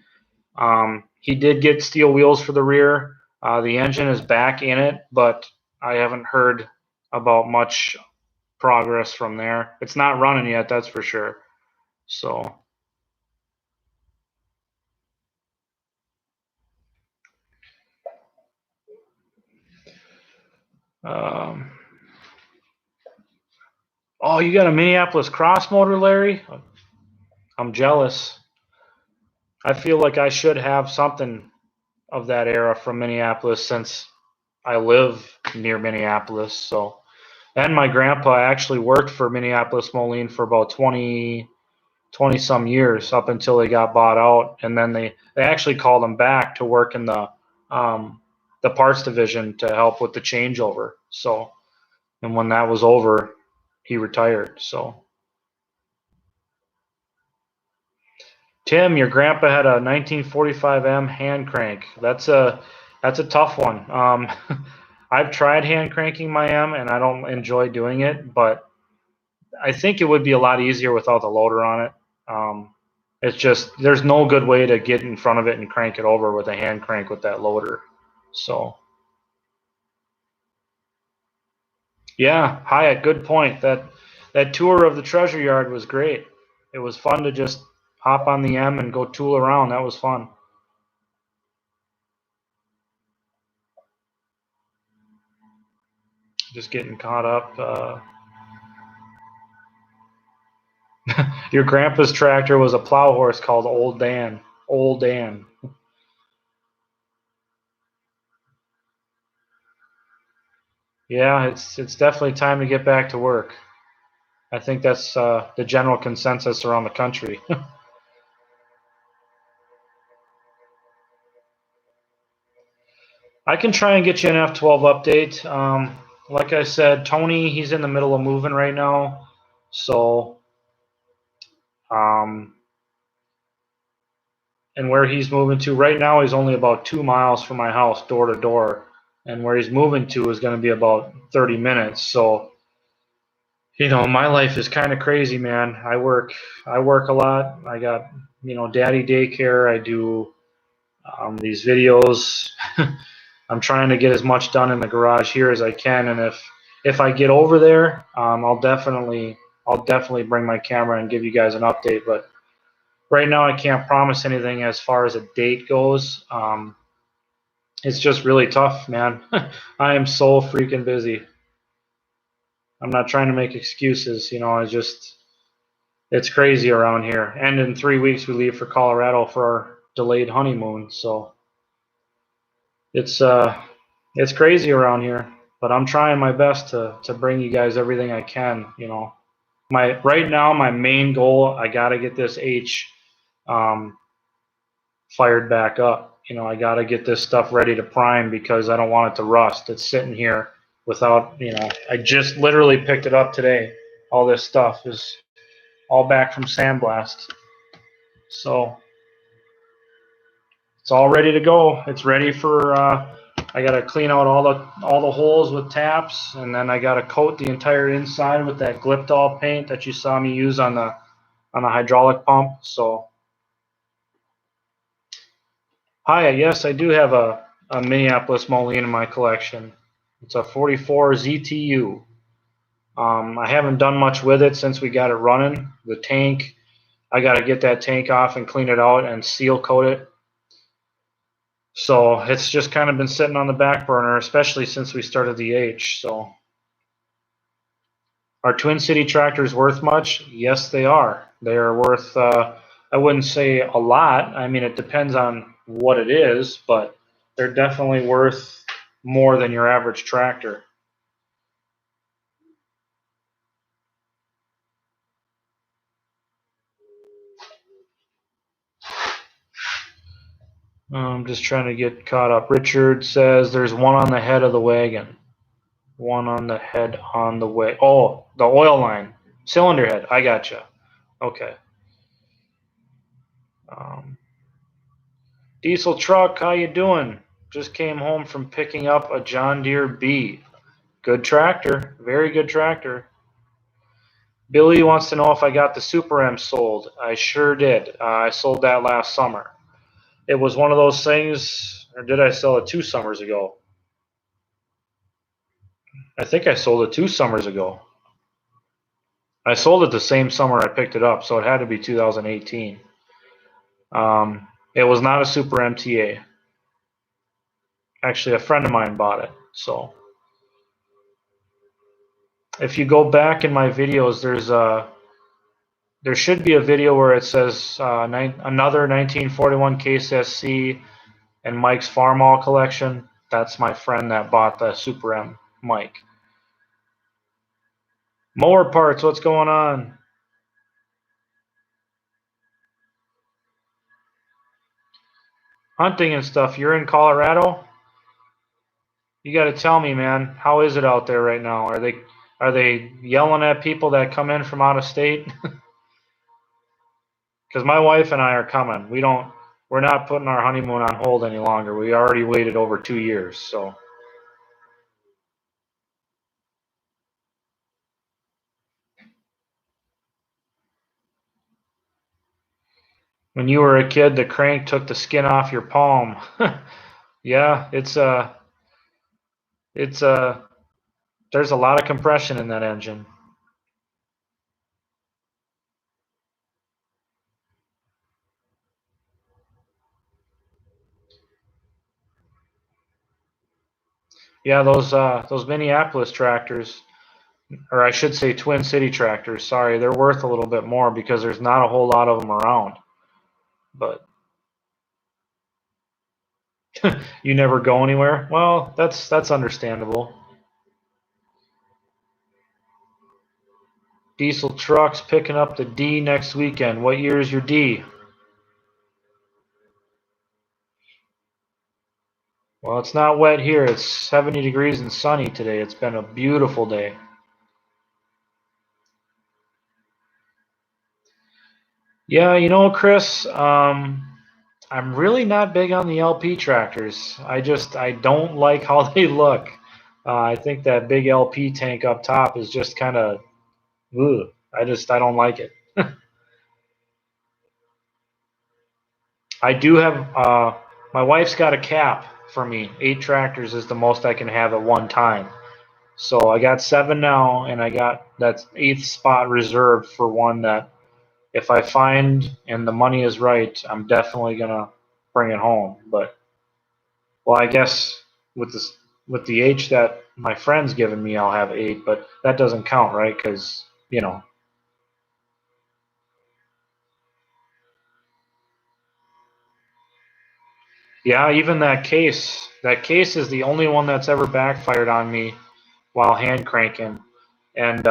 He did get steel wheels for the rear. The engine is back in it, but I haven't heard about much progress from there. It's not running yet, that's for sure. So oh, you got a Minneapolis cross motor, Larry? I'm jealous. I feel like I should have something of that era from Minneapolis, since I live near Minneapolis. So, and my grandpa actually worked for Minneapolis Moline for about 20 some years, up until they got bought out, and then they actually called him back to work in the parts division to help with the changeover. So, and when that was over, he retired. So, Tim, your grandpa had a 1945M hand crank. That's a tough one. I've tried hand cranking my M, and I don't enjoy doing it, but I think it would be a lot easier without the loader on it. It's just, there's no good way to get in front of it and crank it over with a hand crank with that loader. So, yeah, Hyatt, good point. That tour of the treasure yard was great. It was fun to just hop on the M and go tool around. That was fun. Just getting caught up. Your grandpa's tractor was a plow horse called Old Dan. Old Dan. Yeah, it's definitely time to get back to work. I think that's the general consensus around the country. I can try and get you an F12 update. Like I said, Tony, he's in the middle of moving right now, so um, and where he's moving to right now, he's only about 2 miles from my house, door to door, and where he's moving to is going to be about 30 minutes. So, my life is kind of crazy, man. I work a lot. I got, daddy daycare. I do these videos. I'm trying to get as much done in the garage here as I can, and if I get over there, I'll definitely bring my camera and give you guys an update. But right now, I can't promise anything as far as a date goes. It's just really tough, man. I am so freaking busy. I'm not trying to make excuses, it's crazy around here. And in 3 weeks, we leave for Colorado for our delayed honeymoon. So it's crazy around here. But I'm trying my best to bring you guys everything I can. Right now, my main goal, I got to get this H fired back up. you know, I got to get this stuff ready to prime because I don't want it to rust. It's sitting here without, you know, I just literally picked it up today. All this stuff is all back from Sandblast. So it's all ready to go. It's ready for, I got to clean out all the holes with taps, and then I got to coat the entire inside with that Gliptol paint that you saw me use on the hydraulic pump. So, hi, yes, I do have a Minneapolis Moline in my collection. It's a 44 ZTU. I haven't done much with it since we got it running. The tank, I got to get that tank off and clean it out and seal coat it. So it's just kind of been sitting on the back burner, especially since we started the H. So are Twin City tractors worth much? Yes, they are. They are worth, I wouldn't say a lot. I mean, it depends on what it is, but they're definitely worth more than your average tractor. I'm just trying to get caught up. Richard says there's one on the head of the wagon. One on the head on the way. Oh, the oil line. Cylinder head. I gotcha. Okay. Diesel truck, how you doing? Just came home from picking up a John Deere B. Good tractor. Very good tractor. Billy wants to know if I got the Super M sold. I sure did. I sold that last summer. It was one of those things, or did I sell it 2 summers ago? I think I sold it 2 summers ago. I sold it the same summer I picked it up, so it had to be 2018. It was not a Super MTA. Actually, a friend of mine bought it. So if you go back in my videos, there should be a video where it says another 1941 Case SC and Mike's Farmall collection. That's my friend that bought the Super M, Mike. Mower parts, what's going on? Hunting and stuff. You're in Colorado? You got to tell me, man. How is it out there right now? Are they yelling at people that come in from out of state? Because my wife and I are coming. We're not putting our honeymoon on hold any longer. We already waited over 2 years. So when you were a kid, the crank took the skin off your palm. Yeah, there's a lot of compression in that engine. Yeah, those Minneapolis tractors, or I should say Twin City tractors. Sorry, they're worth a little bit more because there's not a whole lot of them around. But you never go anywhere. Well, that's understandable. Diesel trucks picking up the D next weekend. What year is your D? Well, it's not wet here. It's 70 degrees and sunny today. It's been a beautiful day. Yeah, you know, Chris, I'm really not big on the LP tractors. I don't like how they look. I think that big LP tank up top is just kind of, I don't like it. I do have, my wife's got a cap for me. 8 tractors is the most I can have at one time. So I got 7 now, and I got that 8th spot reserved for one that if I find and the money is right, I'm definitely gonna bring it home. But well, I guess with this with the H that my friend's given me, I'll have 8, but that doesn't count, right? Because you know, yeah, even that case is the only one that's ever backfired on me while hand cranking, and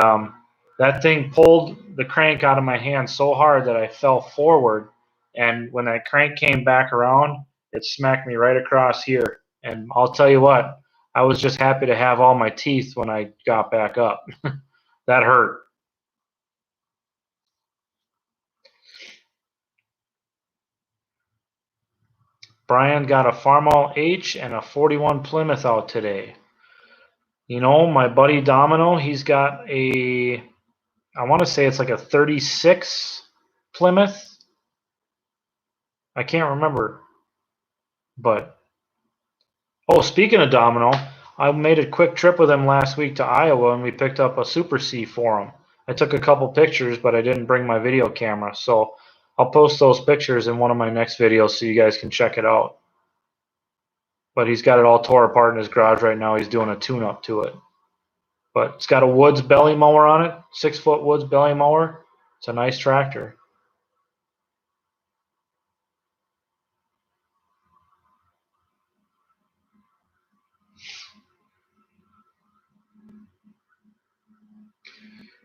that thing pulled the crank out of my hand so hard that I fell forward, and when that crank came back around, It smacked me right across here. And I'll tell you what, I was just happy to have all my teeth when I got back up. That hurt. Brian got a Farmall H and a 41 Plymouth out today. You know, my buddy Domino, he's got I want to say it's like a 36 Plymouth. I can't remember. But, oh, speaking of Domino, I made a quick trip with him last week to Iowa and we picked up a Super C for him. I took a couple pictures, but I didn't bring my video camera. So I'll post those pictures in one of my next videos so you guys can check it out. But he's got it all tore apart in his garage right now. He's doing a tune-up to it. But it's got a Woods belly mower on it, 6-foot Woods belly mower. It's a nice tractor.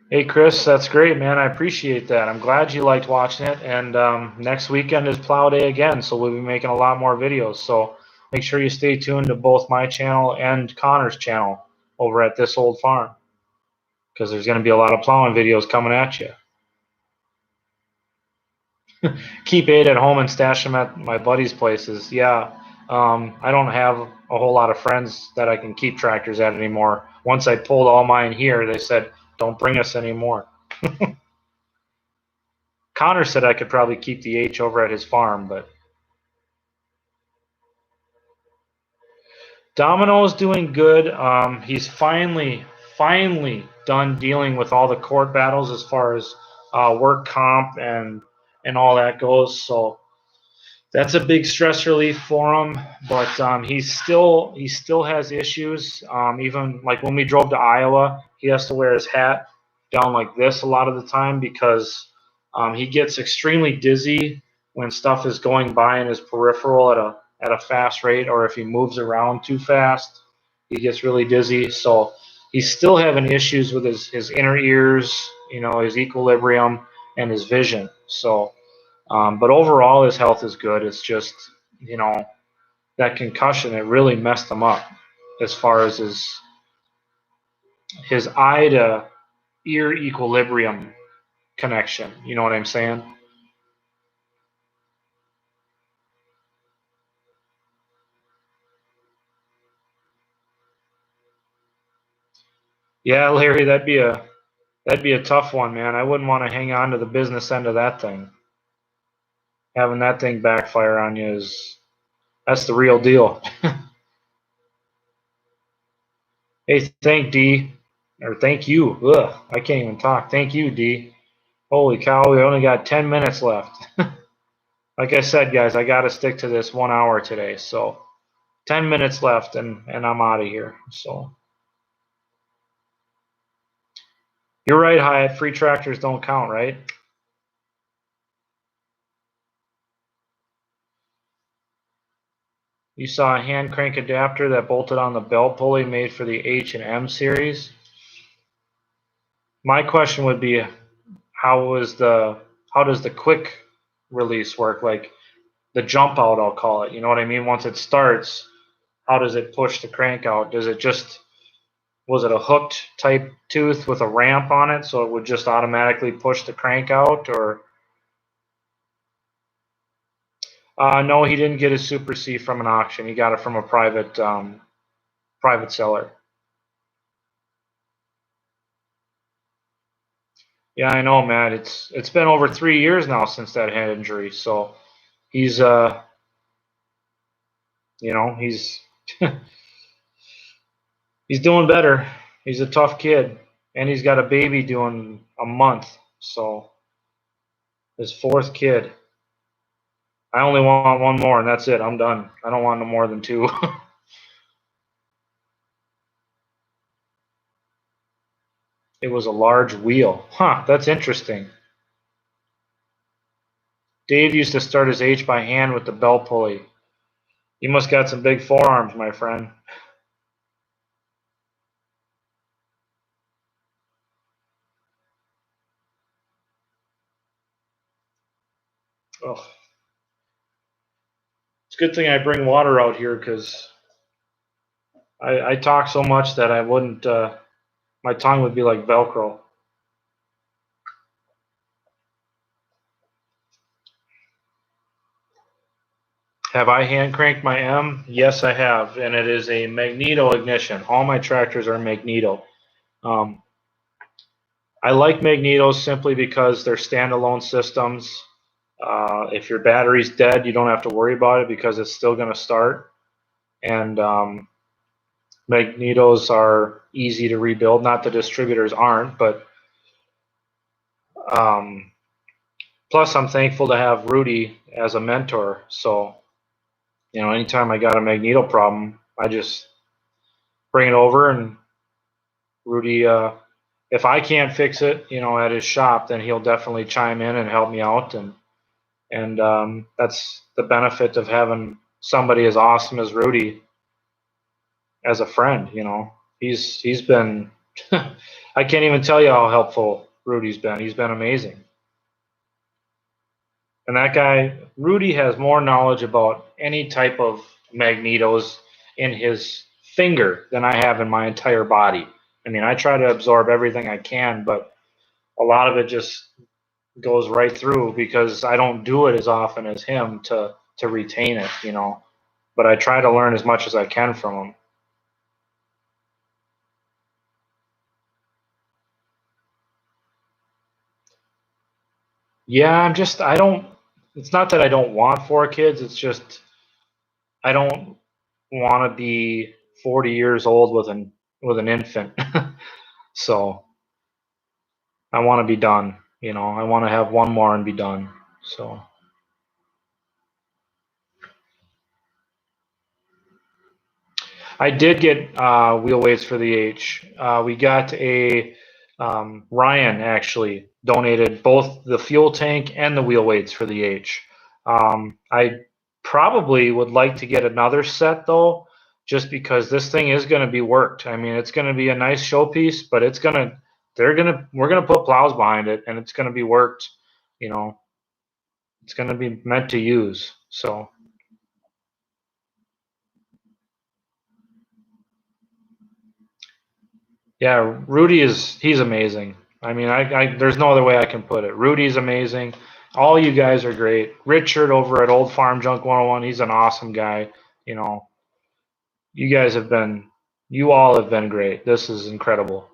Hey Chris, that's great, man. I appreciate that. I'm glad you liked watching it. And next weekend is plow day again, so we'll be making a lot more videos. So make sure you stay tuned to both my channel and Connor's channel over at This Old Farm, because there's going to be a lot of plowing videos coming at you. Keep 8 at home and stash them at my buddy's places. Yeah, I don't have a whole lot of friends that I can keep tractors at anymore. Once I pulled all mine here, they said, don't bring us anymore. Connor said I could probably keep the H over at his farm, but Domino's doing good. He's finally done dealing with all the court battles as far as work comp and all that goes. So that's a big stress relief for him. But he still has issues. Even like when we drove to Iowa, he has to wear his hat down like this a lot of the time because he gets extremely dizzy when stuff is going by in his peripheral at a fast rate, or if he moves around too fast, he gets really dizzy. So he's still having issues with his inner ears, you know, his equilibrium and his vision. So but overall, his health is good. It's just, you know, that concussion, it really messed him up as far as his eye to ear equilibrium connection. You know what I'm saying? Yeah, Larry, that'd be a tough one, man. I wouldn't want to hang on to the business end of that thing. Having that thing backfire on you that's the real deal. Hey, thank you. Ugh, I can't even talk. Thank you, D. Holy cow, we only got 10 minutes left. Like I said, guys, I got to stick to this 1 hour today. So 10 minutes left and I'm out of here. So you're right, Hyatt. Free tractors don't count, right? You saw a hand crank adapter that bolted on the belt pulley made for the H and M series. My question would be, how does the quick release work? Like the jump out, I'll call it. You know what I mean? Once it starts, how does it push the crank out? Was it a hooked type tooth with a ramp on it so it would just automatically push the crank out? Or no, he didn't get his Super C from an auction. He got it from a private seller. Yeah, I know, Matt. It's been over 3 years now since that head injury. So he's you know, he's doing better. He's a tough kid, and he's got a baby doing a month. So his fourth kid. I only want one more, and that's it. I'm done. I don't want no more than two. It was a large wheel. Huh, that's interesting. Dave used to start his H by hand with the belt pulley. You must got some big forearms, my friend. Oh, a good thing I bring water out here because I talk so much that I wouldn't, my tongue would be like Velcro. Have I hand cranked my M? Yes, I have, and it is a magneto ignition. All my tractors are magneto. Um, I like magnetos simply because they're standalone systems. If your battery's dead, you don't have to worry about it because it's still going to start. And magnetos are easy to rebuild. Not the distributors aren't, but um, plus I'm thankful to have Rudy as a mentor. So, you know, anytime I got a magneto problem, I just bring it over and Rudy, if I can't fix it, you know, at his shop, then he'll definitely chime in and help me out. And that's the benefit of having somebody as awesome as Rudy as a friend. You know, he's been I can't even tell you how helpful Rudy's been. He's been amazing. And that guy, Rudy, has more knowledge about any type of magnetos in his finger than I have in my entire body. I mean, I try to absorb everything I can, but a lot of it just goes right through because I don't do it as often as him to retain it, you know. But I try to learn as much as I can from him. Yeah, I don't, it's not that I don't want four kids, it's just I don't want to be 40 years old with an infant. So I want to be done, you know. I want to have one more and be done. So I did get wheel weights for the H. We got a Ryan actually donated both the fuel tank and the wheel weights for the H. I probably would like to get another set though, just because this thing is going to be worked. I mean, it's going to be a nice showpiece, but we're gonna put plows behind it, and it's going to be worked. You know, it's going to be meant to use. So yeah, he's amazing. I mean, there's no other way I can put it. Rudy's amazing. All you guys are great. Richard over at Old Farm Junk 101, he's an awesome guy. You know, you guys you all have been great. This is incredible.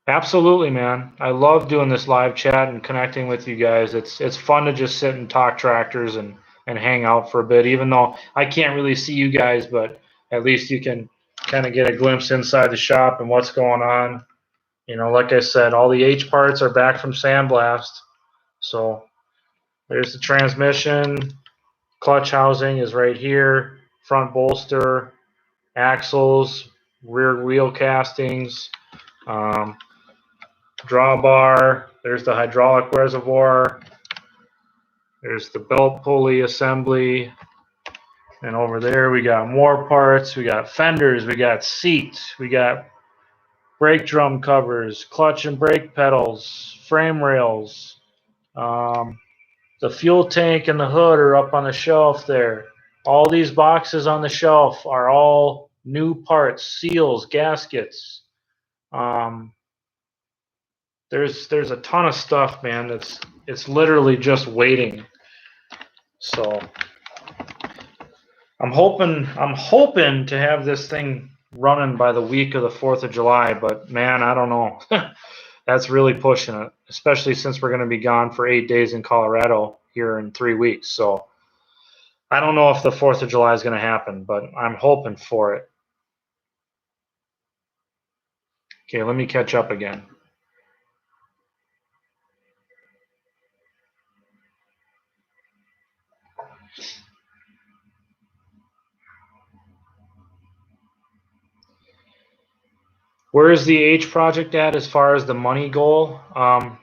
Absolutely, man. I love doing this live chat and connecting with you guys. It's fun to just sit and talk tractors and hang out for a bit, even though I can't really see you guys, but at least you can kind of get a glimpse inside the shop and what's going on. You know, like I said, all the H parts are back from Sandblast. So there's the transmission, clutch housing is right here, front bolster, axles, rear wheel castings, um, drawbar. There's the hydraulic reservoir. There's the belt pulley assembly. And over there we got more parts. We got fenders. We got seats. We got brake drum covers, clutch and brake pedals, frame rails. Um, the fuel tank and the hood are up on the shelf there. All these boxes on the shelf are all new parts, seals, gaskets. Um, there's a ton of stuff, man. It's literally just waiting. So I'm hoping to have this thing running by the week of the 4th of July, but man, I don't know. That's really pushing it, especially since we're going to be gone for 8 days in Colorado here in 3 weeks. So I don't know if the 4th of July is going to happen, but I'm hoping for it. Okay, let me catch up again. Where is the H project at as far as the money goal?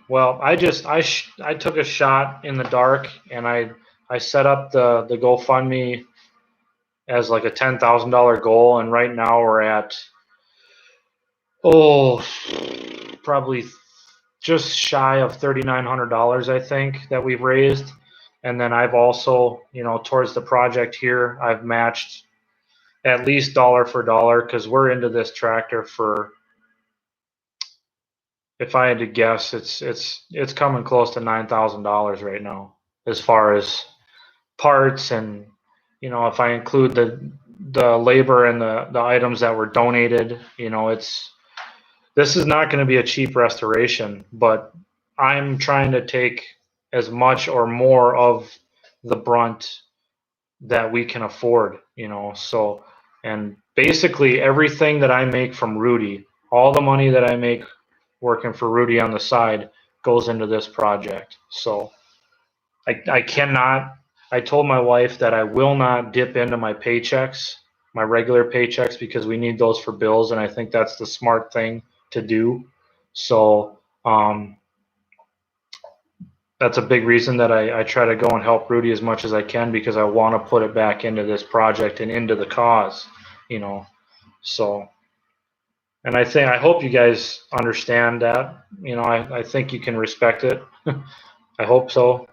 Well, I took a shot in the dark and I set up the GoFundMe as like a $10,000 goal, and right now we're at probably just shy of $3,900, I think, that we've raised. And then I've also, towards the project here, I've matched at least dollar for dollar because we're into this tractor for, if I had to guess, it's coming close to $9,000 right now as far as parts and if I include the labor and the items that were donated, this is not going to be a cheap restoration, but I'm trying to take as much or more of the brunt that we can afford, so, and basically everything that I make from Rudy, all the money that I make working for Rudy on the side goes into this project. So I cannot, I told my wife that I will not dip into my paychecks, my regular paychecks, because we need those for bills, and I think that's the smart thing to do. So that's a big reason that I try to go and help Rudy as much as I can, because I want to put it back into this project and into the cause, so, and I hope you guys understand that, I think you can respect it. I hope so.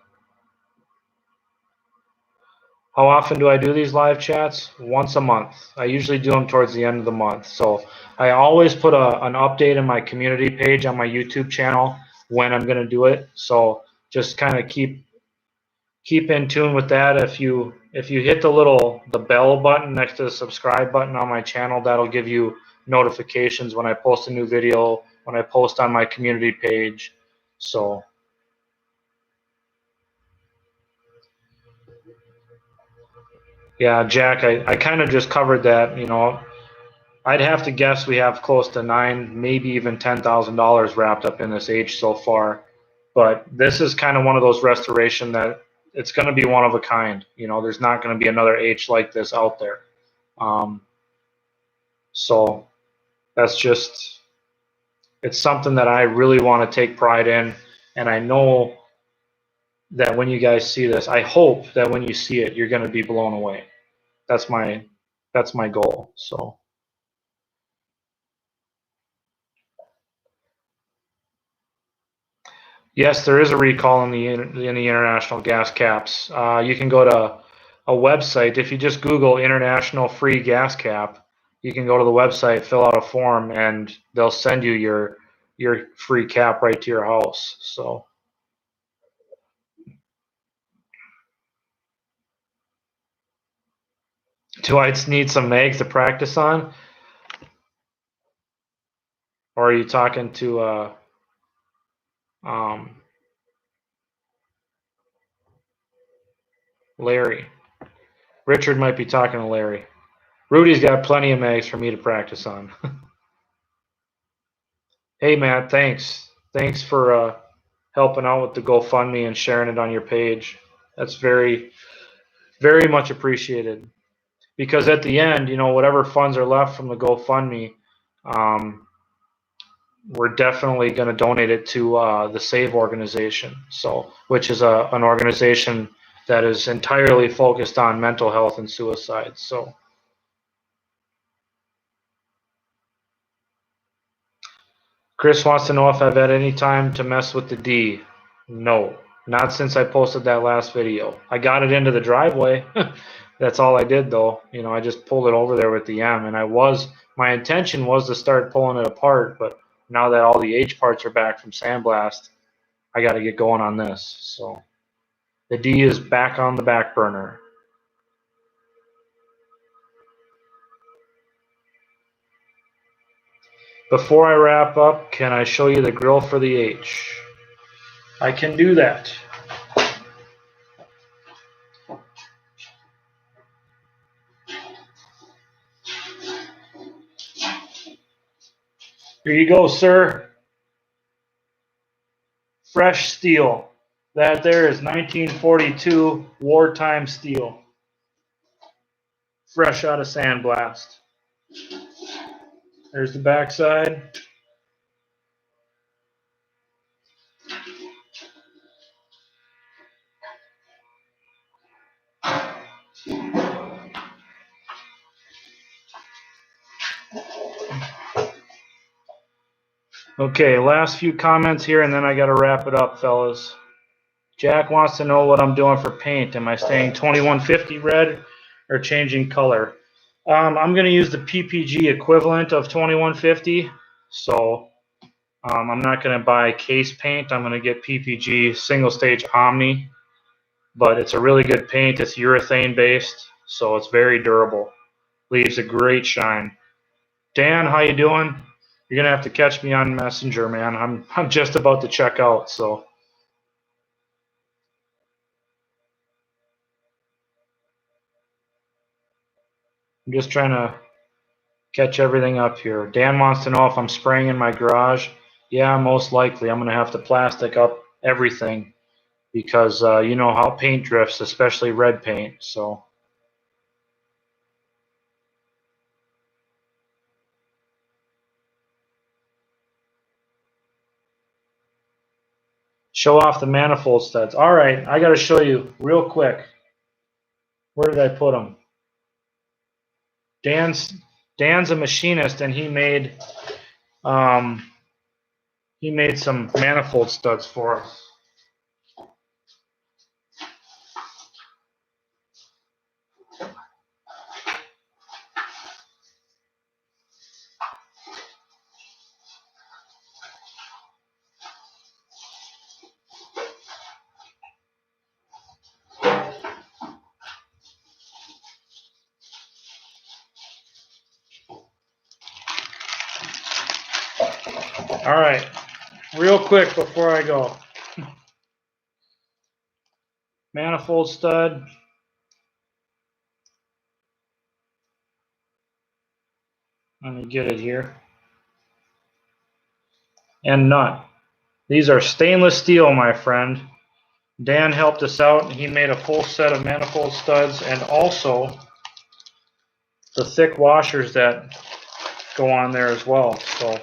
How often do I do these live chats? Once a month. I usually do them towards the end of the month. So I always put an update in my community page on my YouTube channel when I'm going to do it. So just kind of keep in tune with that. If you hit the bell button next to the subscribe button on my channel, that'll give you notifications when I post a new video, when I post on my community page. So yeah, Jack, I kind of just covered that. I'd have to guess we have close to nine, maybe even $10,000 wrapped up in this H so far. But this is kind of one of those restoration that it's going to be one of a kind. There's not going to be another H like this out there. So that's just, it's something that I really want to take pride in. And I know that when you guys see this, I hope that when you see it, you're going to be blown away. That's my goal. So. Yes, there is a recall in the international gas caps. You can go to a website. If you just Google international free gas cap, you can go to the website, fill out a form, and they'll send you your free cap right to your house. So, do I need some mags to practice on, or are you talking to um, Larry? Richard might be talking to Larry. Rudy's got plenty of mags for me to practice on. Hey, Matt, thanks. Thanks for helping out with the GoFundMe and sharing it on your page. That's very, very much appreciated. Because at the end, whatever funds are left from the GoFundMe, um, we're definitely going to donate it to the SAVE organization. So, which is an organization that is entirely focused on mental health and suicide. So, Chris wants to know if I've had any time to mess with the D. No, not since I posted that last video. I got it into the driveway. That's all I did though. I just pulled it over there with the M, and my intention was to start pulling it apart, but now that all the H parts are back from Sandblast, I got to get going on this. So the D is back on the back burner. Before I wrap up, can I show you the grill for the H? I can do that. Here you go, sir. Fresh steel. That there is 1942 wartime steel. Fresh out of Sandblast. There's the backside. Okay, last few comments here, and then I got to wrap it up, fellas. Jack wants to know what I'm doing for paint. Am I staying 2150 red or changing color? I'm going to use the PPG equivalent of 2150. So I'm not going to buy case paint. I'm going to get PPG single stage Omni. But it's a really good paint. It's urethane based, so it's very durable. Leaves a great shine. Dan, how you doing? You're gonna have to catch me on Messenger, man. I'm just about to check out, so I'm just trying to catch everything up here. Dan wants to know if I'm spraying in my garage. Yeah, most likely. I'm gonna have to plastic up everything because you know how paint drifts, especially red paint. So show off the manifold studs. All right, I got to show you real quick. Where did I put them? Dan's a machinist, and um, he made some manifold studs for us. All right, real quick before I go. Manifold stud. Let me get it here. And nut. These are stainless steel, my friend. Dan helped us out, and he made a full set of manifold studs and also the thick washers that go on there as well. So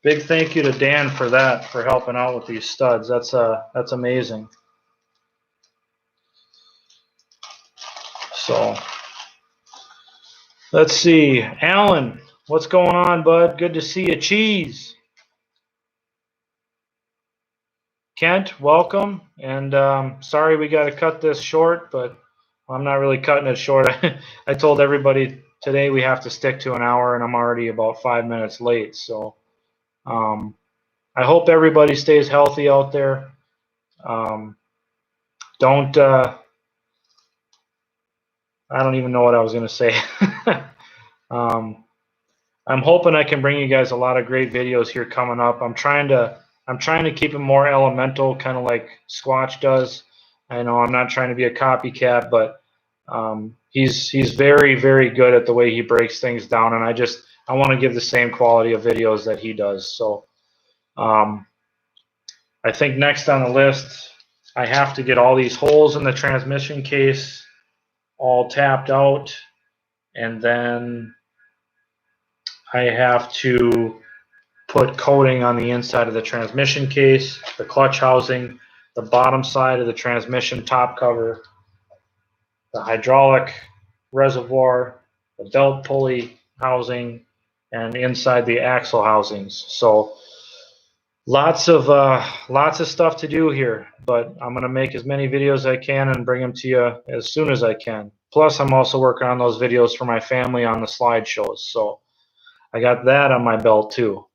big thank you to Dan for that, for helping out with these studs. That's amazing. So let's see. Alan, what's going on, bud? Good to see you. Cheese. Kent, welcome. And sorry we got to cut this short, but I'm not really cutting it short. I told everybody today we have to stick to an hour, and I'm already about 5 minutes late. So I hope everybody stays healthy out there. Don't, I don't even know what I was going to say. I'm hoping I can bring you guys a lot of great videos here coming up. I'm trying to keep it more elemental, kind of like Squatch does. I know I'm not trying to be a copycat, but he's very, very good at the way he breaks things down, and I want to give the same quality of videos that he does. So I think next on the list, I have to get all these holes in the transmission case all tapped out, and then I have to put coating on the inside of the transmission case, the clutch housing, the bottom side of the transmission top cover, the hydraulic reservoir, the belt pulley housing, and inside the axle housings. So lots of stuff to do here, but I'm gonna make as many videos as I can and bring them to you as soon as I can. Plus, I'm also working on those videos for my family on the slideshows, so I got that on my belt too.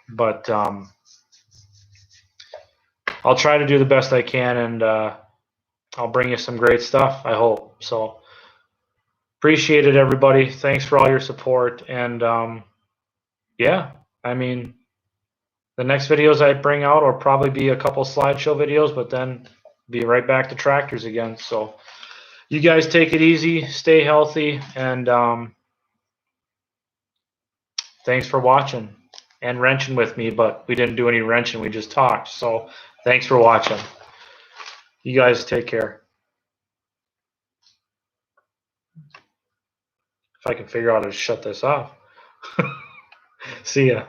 But I'll try to do the best I can, and I'll bring you some great stuff, I hope. So appreciate it, everybody. Thanks for all your support. And yeah, I mean, the next videos I bring out will probably be a couple slideshow videos, but then be right back to tractors again. So you guys take it easy, stay healthy, and thanks for watching and wrenching with me. But we didn't do any wrenching, we just talked. So thanks for watching. You guys take care. If I can figure out how to shut this off. See ya.